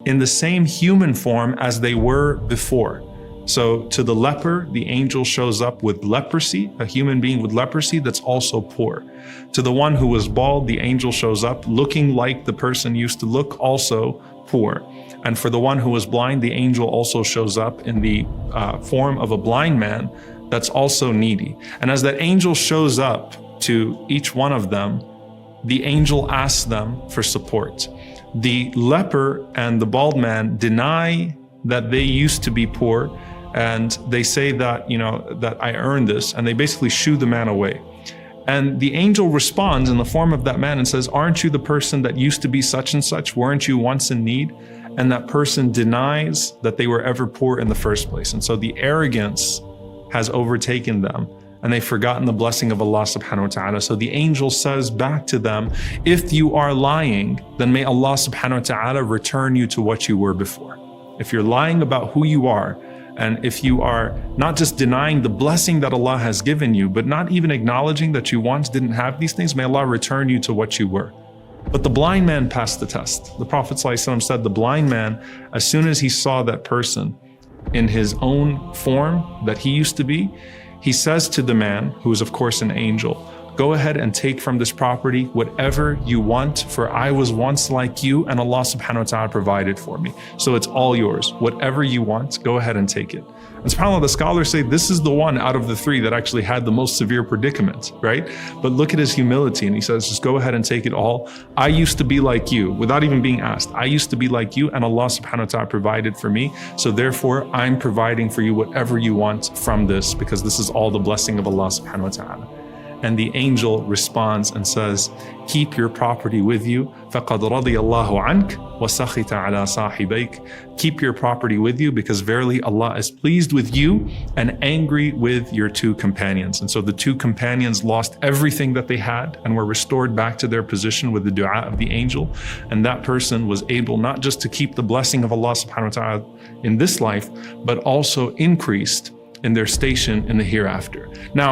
in the same human form as they were before. So to the leper, the angel shows up with leprosy, a human being with leprosy that's also poor. To the one who was bald, the angel shows up looking like the person used to look, also poor. And for the one who was blind, the angel also shows up in the form of a blind man that's also needy. And as that angel shows up to each one of them, the angel asks them for support. The leper and the bald man deny that they used to be poor, and they say that, that I earned this, and they basically shoo the man away. And the angel responds in the form of that man and says, aren't you the person that used to be such and such? Weren't you once in need? And that person denies that they were ever poor in the first place. And so the arrogance has overtaken them, and they've forgotten the blessing of Allah subhanahu wa ta'ala. So the angel says back to them, if you are lying, then may Allah subhanahu wa ta'ala return you to what you were before. If you're lying about who you are, and if you are not just denying the blessing that Allah has given you, but not even acknowledging that you once didn't have these things, may Allah return you to what you were. But the blind man passed the test. The Prophet ﷺ said the blind man, as soon as he saw that person in his own form that he used to be, he says to the man, who is of course an angel, go ahead and take from this property whatever you want, for I was once like you and Allah subhanahu wa ta'ala provided for me. So it's all yours. Whatever you want, go ahead and take it. And subhanAllah, the scholars say this is the one out of the three that actually had the most severe predicament, right? But look at his humility, and he says, just go ahead and take it all. I used to be like you, without even being asked. I used to be like you and Allah subhanahu wa ta'ala provided for me. So therefore, I'm providing for you whatever you want from this, because this is all the blessing of Allah subhanahu wa ta'ala. And the angel responds and says, keep your property with you. فَقَدْ رَضِيَ اللَّهُ عَنْكَ وَسَخِطَ عَلَى صَاحِبَيْكَ. Keep your property with you, because verily Allah is pleased with you and angry with your two companions. And so the two companions lost everything that they had and were restored back to their position with the dua of the angel. And that person was able not just to keep the blessing of Allah subhanahu wa ta'ala in this life, but also increased in their station in the hereafter. Now,